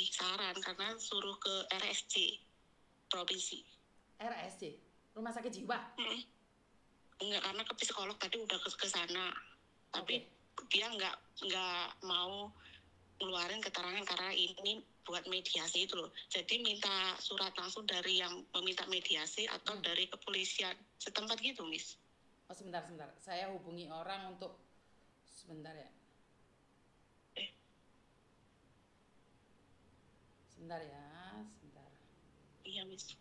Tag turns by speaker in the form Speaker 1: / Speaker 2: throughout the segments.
Speaker 1: saran karena suruh ke RSC provinsi.
Speaker 2: RSC, rumah sakit jiwa?
Speaker 1: Enggak, karena ke psikolog tadi udah ke sana, tapi dia nggak mau ngeluarin keterangan karena ini buat mediasi itu loh. Jadi minta surat langsung dari yang meminta mediasi atau dari kepolisian setempat gitu, Miss.
Speaker 2: Oh, sebentar. Saya hubungi orang untuk sebentar ya. Sebentar ya, sebentar.
Speaker 1: Iya, Miss.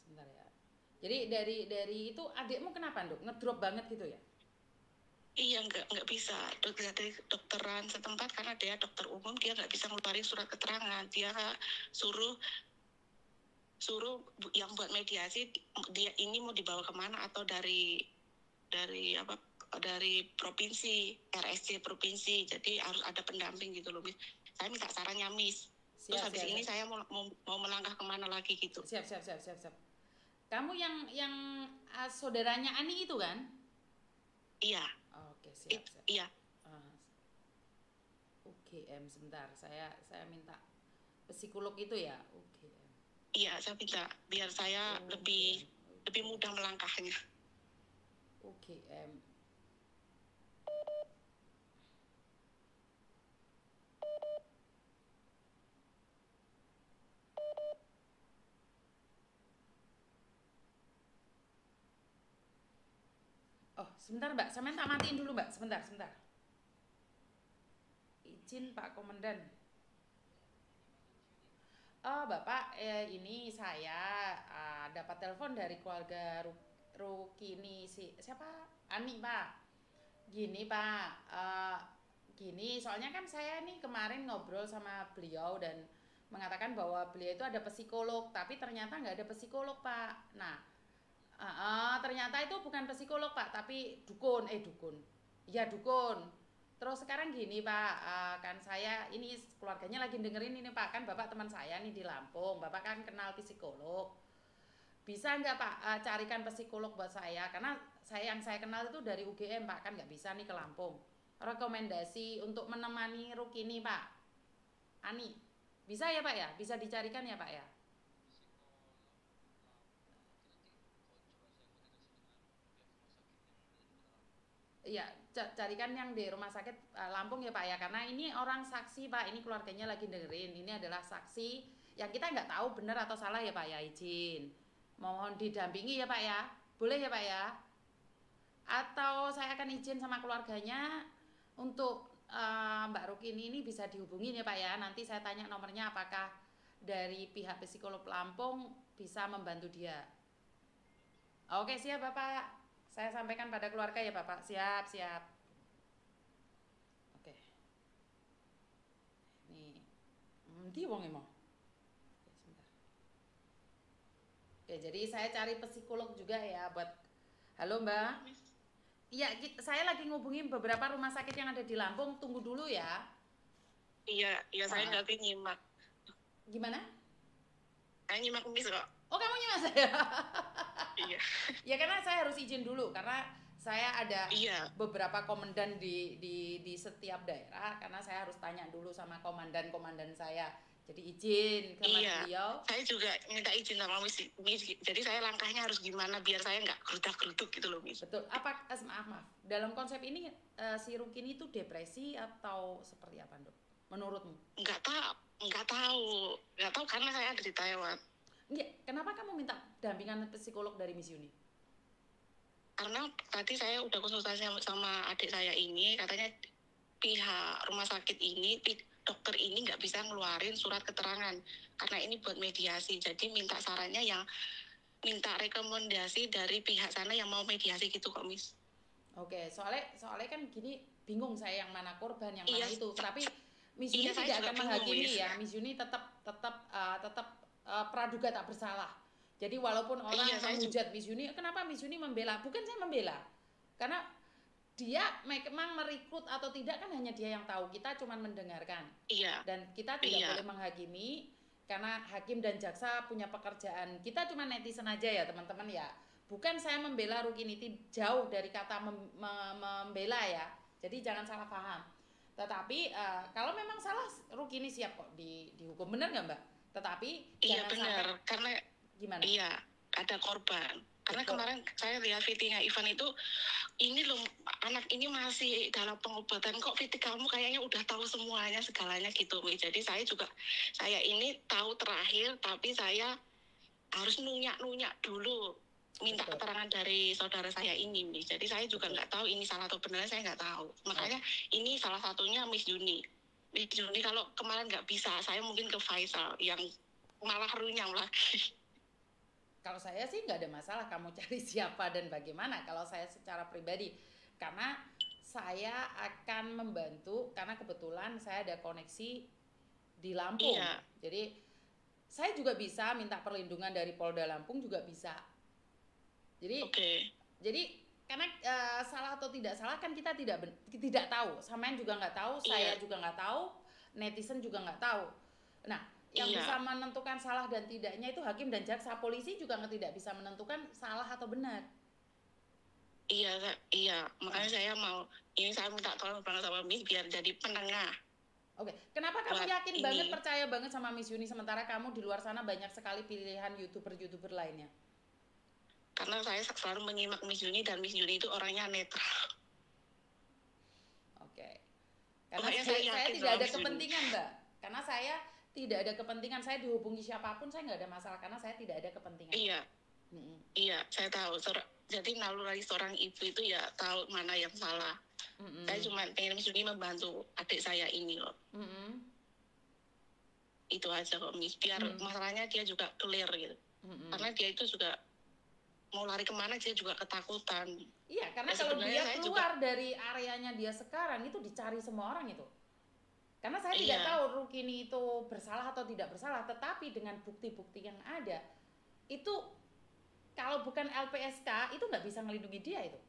Speaker 2: Sebentar ya. Jadi dari itu adikmu kenapa, Dok? Ngedrop banget gitu ya?
Speaker 1: Iya, nggak bisa. Dari dokteran setempat karena dia dokter umum, dia nggak bisa ngeluarin surat keterangan. Dia suruh yang buat mediasi, dia ini mau dibawa kemana atau dari provinsi, RSC provinsi. Jadi harus ada pendamping gitu loh, Miss. Saya minta sarannya, Miss. Terus habis ini saya mau melangkah kemana lagi gitu.
Speaker 2: Siap. Kamu yang saudaranya Ani itu kan?
Speaker 1: Iya.
Speaker 2: Oke, siap.
Speaker 1: Iya.
Speaker 2: UGM, sebentar. Saya minta psikolog itu ya, UGM.
Speaker 1: Iya, saya minta biar saya lebih mudah melangkahnya.
Speaker 2: UGM. Oh, sebentar Mbak, saya tak matiin dulu Mbak, sebentar. Izin Pak Komandan. Oh Bapak, ini saya dapat telepon dari keluarga Rukini, siapa? Ani Pak. Gini Pak, gini soalnya kan saya nih kemarin ngobrol sama beliau dan mengatakan bahwa beliau itu ada psikolog, tapi ternyata nggak ada psikolog Pak. Nah, ternyata itu bukan psikolog Pak, tapi dukun. Iya dukun. Terus sekarang gini Pak, kan saya ini keluarganya lagi dengerin ini Pak, kan Bapak teman saya nih di Lampung, Bapak kan kenal psikolog. Bisa nggak Pak carikan psikolog buat saya? Karena yang saya kenal itu dari UGM Pak, kan nggak bisa nih ke Lampung. Rekomendasi untuk menemani Rukini Pak. Ani, bisa ya Pak ya? Bisa dicarikan ya Pak ya? Iya, carikan yang di rumah sakit Lampung ya Pak ya, karena ini orang saksi Pak, ini keluarganya lagi dengerin, ini adalah saksi yang kita nggak tahu benar atau salah ya Pak ya, izin. Mohon didampingi ya Pak ya, boleh ya Pak ya? Atau saya akan izin sama keluarganya untuk Mbak Rukini ini bisa dihubungin ya Pak ya, nanti saya tanya nomornya apakah dari pihak psikolog Lampung bisa membantu dia. Oke siap Bapak. Saya sampaikan pada keluarga ya Bapak. Siap. Oke. Nih. Ndi wong mau. Sebentar. Oke, jadi saya cari psikolog juga ya buat. Halo Mbak. Iya, saya lagi ngubungin beberapa rumah sakit yang ada di Lampung. Tunggu dulu ya.
Speaker 1: Iya, saya nggak nyimak.
Speaker 2: Gimana?
Speaker 1: Saya nyimak Miss kok.
Speaker 2: Oh, kamu nyimak saya?
Speaker 1: Iya.
Speaker 2: Ya karena saya harus izin dulu karena saya ada beberapa komandan di setiap daerah, karena saya harus tanya dulu sama komandan saya. Jadi izin sama beliau.
Speaker 1: Saya juga minta izin sama Miss. Jadi saya langkahnya harus gimana biar saya nggak gerudak-geruduk gitu loh, Miss.
Speaker 2: Betul. Maaf. Dalam konsep ini si Rukini itu depresi atau seperti apa, Dok? Menurutmu?
Speaker 1: Nggak tahu karena saya ada di Taiwan.
Speaker 2: Kenapa kamu minta dampingan psikolog dari Miss Yuni?
Speaker 1: Karena tadi saya udah konsultasi sama adik saya ini, katanya pihak rumah sakit ini, dokter ini nggak bisa ngeluarin surat keterangan karena ini buat mediasi. Jadi minta sarannya yang minta rekomendasi dari pihak sana yang mau mediasi gitu kok, Miss.
Speaker 2: Oke, soalnya kan gini, bingung saya yang mana korban, yang mana itu. Tapi Miss Yuni tidak akan menghakimi ya. Miss Yuni tetap praduga tak bersalah. Jadi walaupun orang menghujat Miss Yuni, kenapa Miss Yuni membela? Bukan saya membela. Karena dia memang merekrut atau tidak kan hanya dia yang tahu. Kita cuma mendengarkan.
Speaker 1: Iya.
Speaker 2: Dan kita tidak boleh menghakimi karena hakim dan jaksa punya pekerjaan. Kita cuma netizen aja ya teman-teman ya. bukan saya membela Rukiniti, jauh dari kata membela ya. Jadi jangan salah paham. Tetapi kalau memang salah, Rukini siap kok dihukum, benar nggak Mbak? Tetapi
Speaker 1: Iya
Speaker 2: jangan
Speaker 1: benar,
Speaker 2: sampai
Speaker 1: karena
Speaker 2: gimana?
Speaker 1: iya ada korban. Karena
Speaker 2: Betul.
Speaker 1: kemarin saya lihat VT-nya Ivan itu, ini loh anak ini masih dalam pengobatan, kok VT kamu kayaknya udah tahu semuanya segalanya gitu. Jadi saya ini tahu terakhir, tapi saya harus nunyak dulu minta
Speaker 2: Betul.
Speaker 1: keterangan dari saudara saya ini, Miss. Jadi saya juga nggak tahu ini salah atau benar, saya nggak tahu. Makanya ini salah satunya Miss Juni. Miss Juni kalau kemarin nggak bisa, saya mungkin ke Faisal yang malah runyam lagi.
Speaker 2: Kalau saya sih nggak ada masalah kamu cari siapa dan bagaimana. Kalau saya secara pribadi, karena saya akan membantu karena kebetulan saya ada koneksi di Lampung.
Speaker 1: Iya.
Speaker 2: Jadi saya juga bisa minta perlindungan dari Polda Lampung juga bisa. Jadi jadi karena salah atau tidak salah kan kita tidak tahu. Sampean juga nggak tahu, saya juga nggak tahu, netizen juga nggak tahu. Nah, yang bisa menentukan salah dan tidaknya itu hakim dan jaksa. Polisi juga tidak bisa menentukan salah atau benar.
Speaker 1: Iya. Makanya saya minta tolong banget sama Miss biar jadi penengah.
Speaker 2: Oke, kenapa kamu yakin banget, percaya banget sama Miss Yuni sementara kamu di luar sana banyak sekali pilihan YouTuber lainnya?
Speaker 1: Karena saya selalu menyimak Miss Yuni dan Miss Yuni itu orangnya netral.
Speaker 2: Oke. Karena saya tidak ada kepentingan, Mbak. Karena saya tidak ada kepentingan, saya dihubungi siapapun saya nggak ada masalah karena saya tidak ada kepentingan.
Speaker 1: Iya, saya tahu. Jadi naluri seorang ibu itu ya tahu mana yang salah. Saya cuma pengen Miss Yuni membantu adik saya ini loh. Itu aja kok Miss, biar masalahnya dia juga clear gitu. Karena dia itu juga mau lari kemana dia juga ketakutan.
Speaker 2: Iya, karena kalau dia keluar dari areanya dia sekarang itu dicari semua orang itu. Karena saya tidak tahu Rukini itu bersalah atau tidak bersalah, tetapi dengan bukti-bukti yang ada itu kalau bukan LPSK itu nggak bisa melindungi dia itu.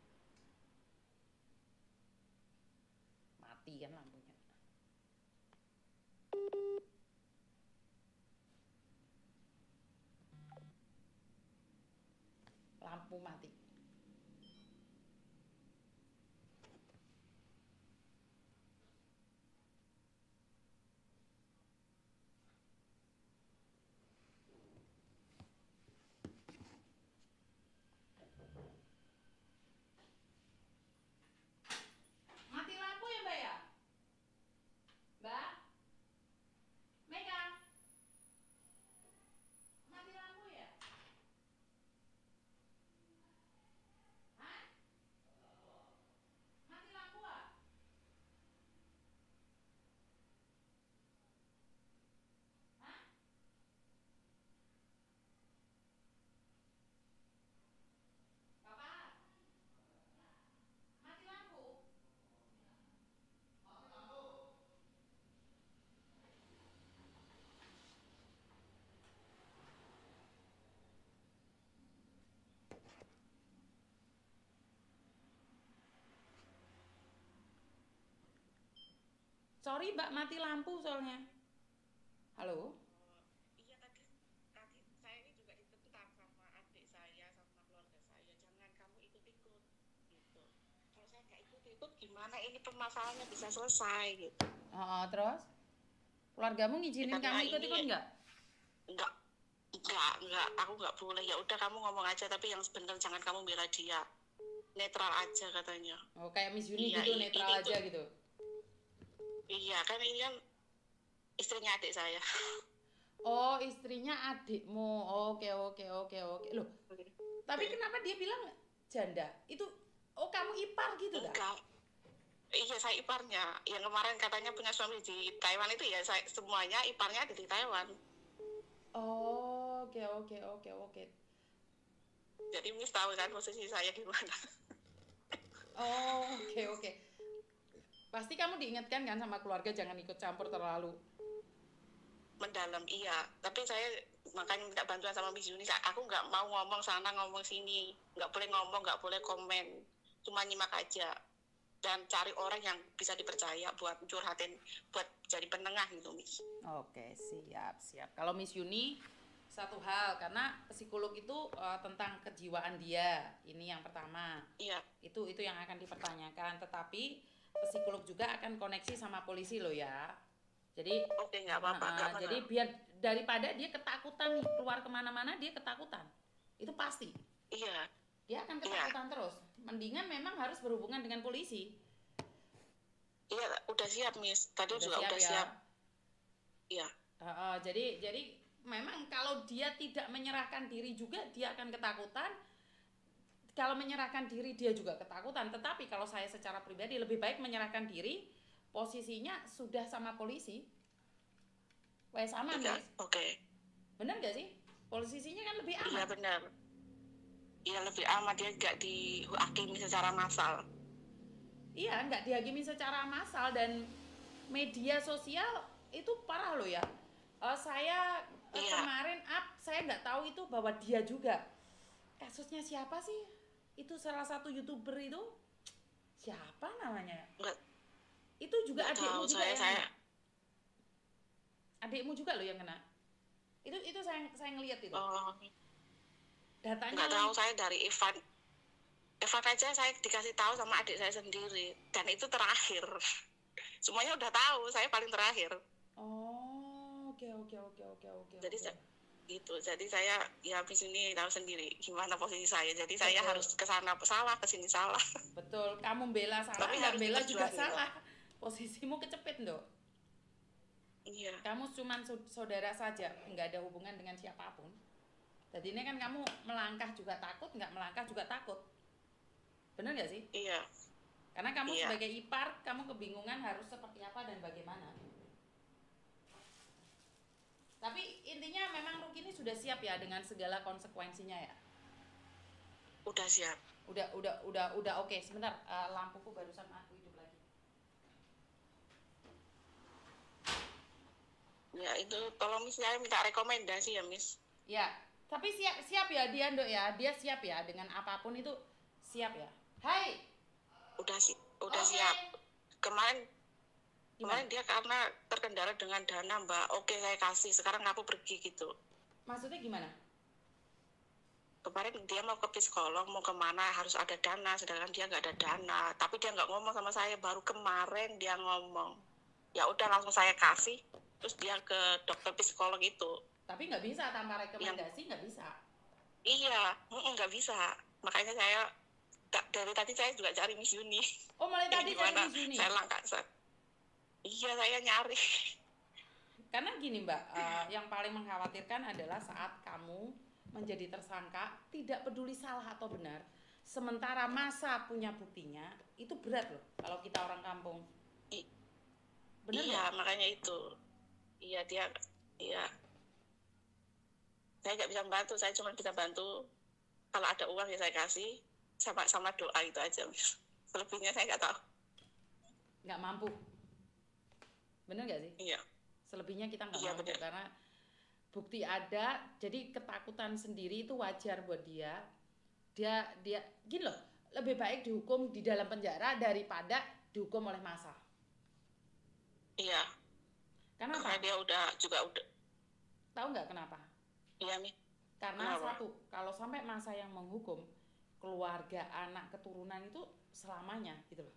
Speaker 2: Mati kan lampunya. Lampu mati. Sorry Mbak, mati lampu soalnya. Halo?
Speaker 1: Iya, tadi saya ini juga ditentang sama adik saya, sama keluarga saya. Jangan kamu ikut-ikut gitu. Kalau saya nggak ikut-ikut gimana ini permasalahannya bisa selesai gitu.
Speaker 2: Terus? Keluargamu ngizinin kamu ikut-ikut nggak?
Speaker 1: Enggak. Aku nggak boleh. Ya udah kamu ngomong aja, tapi yang sebenarnya jangan kamu bela dia. Netral aja katanya.
Speaker 2: Oh, kayak Miss Yuni gitu, netral aja gitu.
Speaker 1: Iya, kan ini kan istrinya adik saya.
Speaker 2: Oh, istrinya adikmu. Oke. Loh, tapi kenapa dia bilang janda? Itu, kamu ipar gitu kan?
Speaker 1: Enggak. Iya, saya iparnya. Yang kemarin katanya punya suami di Taiwan itu ya, semuanya iparnya ada di Taiwan.
Speaker 2: Oh, oke.
Speaker 1: Jadi Miss tahu kan posisi saya gimana.
Speaker 2: Oh, oke. Pasti kamu diingatkan kan sama keluarga jangan ikut campur terlalu
Speaker 1: mendalam, iya. Tapi saya makanya minta bantuan sama Miss Yuni. Aku nggak mau ngomong sana ngomong sini, nggak boleh ngomong, nggak boleh komen, cuma nyimak aja dan cari orang yang bisa dipercaya buat curhatin, buat jadi penengah gitu Miss.
Speaker 2: Oke, siap. Kalau Miss Yuni satu hal, karena psikolog itu tentang kejiwaan dia, ini yang pertama.
Speaker 1: Iya.
Speaker 2: Itu yang akan dipertanyakan, tetapi psikolog juga akan koneksi sama polisi loh ya. Jadi
Speaker 1: Oke, nggak apa-apa, nggak
Speaker 2: jadi
Speaker 1: apa-apa.
Speaker 2: biar daripada dia ketakutan nih keluar kemana-mana, dia ketakutan, itu pasti
Speaker 1: Iya,
Speaker 2: dia akan
Speaker 1: iya,
Speaker 2: ketakutan terus. Mendingan memang harus berhubungan dengan polisi.
Speaker 1: iya, udah siap, Miss. Tadi
Speaker 2: Udah
Speaker 1: juga
Speaker 2: siap
Speaker 1: udah
Speaker 2: ya.
Speaker 1: siap. Iya,
Speaker 2: Jadi memang kalau dia tidak menyerahkan diri juga dia akan ketakutan. Kalau menyerahkan diri dia juga ketakutan. Tetapi kalau saya secara pribadi lebih baik menyerahkan diri, posisinya sudah sama polisi. Wah sama
Speaker 1: iya,
Speaker 2: nih,
Speaker 1: oke.
Speaker 2: bener gak sih? Posisinya kan lebih
Speaker 1: Iya,
Speaker 2: aman.
Speaker 1: benar. Iya, lebih aman, dia nggak dihakimi secara massal.
Speaker 2: Iya, nggak dihakimi secara massal. Dan media sosial itu parah loh ya. Saya
Speaker 1: Iya,
Speaker 2: kemarin saya nggak tahu itu bahwa dia juga kasusnya siapa sih? Itu salah satu YouTuber itu siapa namanya?
Speaker 1: nggak
Speaker 2: Itu juga
Speaker 1: nggak tahu
Speaker 2: adikmu juga
Speaker 1: saya
Speaker 2: yang
Speaker 1: saya
Speaker 2: kena. Adikmu juga loh yang kena. Itu saya ngelihat itu.
Speaker 1: oh,
Speaker 2: Datanya
Speaker 1: nggak tahu, saya dari Ivan. Evan aja saya dikasih tahu sama adik saya sendiri, dan itu terakhir. Semuanya udah tahu, saya paling terakhir.
Speaker 2: Oh, oke.
Speaker 1: Jadi gitu. Jadi saya ya habis ini tahu sendiri gimana posisi saya. Jadi saya
Speaker 2: Betul.
Speaker 1: harus ke sana salah, ke sini salah.
Speaker 2: Betul, kamu bela salah,
Speaker 1: Tapi
Speaker 2: nggak
Speaker 1: harus
Speaker 2: bela juga
Speaker 1: diperjuangin.
Speaker 2: salah. Posisimu kecepit, Dok.
Speaker 1: Iya,
Speaker 2: Kamu cuma saudara saja, nggak ada hubungan dengan siapapun. Jadi ini kan kamu melangkah juga takut, nggak melangkah juga takut. Bener nggak sih?
Speaker 1: iya,
Speaker 2: Karena kamu
Speaker 1: iya.
Speaker 2: sebagai ipar, kamu kebingungan harus seperti apa dan bagaimana. Tapi intinya memang Rukini sudah siap ya dengan segala konsekuensinya ya.
Speaker 1: Udah siap.
Speaker 2: Udah oke. Sebentar, lampuku barusan aku hidup lagi.
Speaker 1: Ya itu tolong Miss, saya minta rekomendasi ya Miss.
Speaker 2: Ya, tapi siap ya dia, Dok ya. Dia siap ya dengan apapun itu siap ya. Hai.
Speaker 1: Udah
Speaker 2: Oke.
Speaker 1: siap. Kemarin
Speaker 2: Gimana?
Speaker 1: dia karena terkendala dengan dana Mbak. Oke, saya kasih. Sekarang aku pergi gitu.
Speaker 2: Maksudnya gimana?
Speaker 1: Kemarin dia mau ke psikolog, mau kemana harus ada dana, sedangkan dia nggak ada dana. Tapi dia nggak ngomong sama saya, baru kemarin dia ngomong. Ya udah langsung saya kasih, terus dia ke dokter psikolog itu.
Speaker 2: Tapi nggak bisa tanpa rekomendasi, nggak bisa.
Speaker 1: Iya, nggak bisa. Makanya saya dari tadi saya juga cari Miss Yuni.
Speaker 2: Oh, mulai tadi cari
Speaker 1: Gimana
Speaker 2: Miss Yuni.
Speaker 1: saya langkah iya, saya nyari.
Speaker 2: Karena gini Mbak, yang paling mengkhawatirkan adalah saat kamu menjadi tersangka, tidak peduli salah atau benar, sementara masa punya buktinya, itu berat loh kalau kita orang kampung. Bener
Speaker 1: Iya,
Speaker 2: gak?
Speaker 1: makanya itu. Iya, iya. Saya nggak bisa bantu, saya cuma bisa bantu kalau ada uang ya saya kasih, sama doa itu aja. Selebihnya saya nggak tahu.
Speaker 2: Nggak mampu. Bener gak sih?
Speaker 1: Iya.
Speaker 2: Selebihnya kita nggak
Speaker 1: Iya,
Speaker 2: mampu
Speaker 1: bener.
Speaker 2: karena bukti ada, jadi ketakutan sendiri itu wajar buat dia. Dia gini loh, lebih baik dihukum di dalam penjara daripada dihukum oleh massa.
Speaker 1: Iya.
Speaker 2: Kenapa?
Speaker 1: Karena dia udah.
Speaker 2: Tahu nggak kenapa?
Speaker 1: Iya, Mi.
Speaker 2: Karena
Speaker 1: Kenapa?
Speaker 2: satu, kalau sampai masa yang menghukum, keluarga, anak, keturunan itu selamanya gitu loh.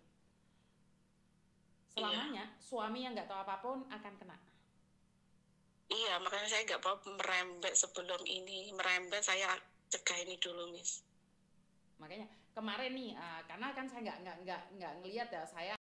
Speaker 2: Selamanya, suami yang nggak tahu apapun akan kena.
Speaker 1: Iya, makanya saya nggak mau merembet sebelum ini. Merembet saya cegah ini dulu, Miss.
Speaker 2: Makanya kemarin nih, karena kan saya nggak ngelihat ya, saya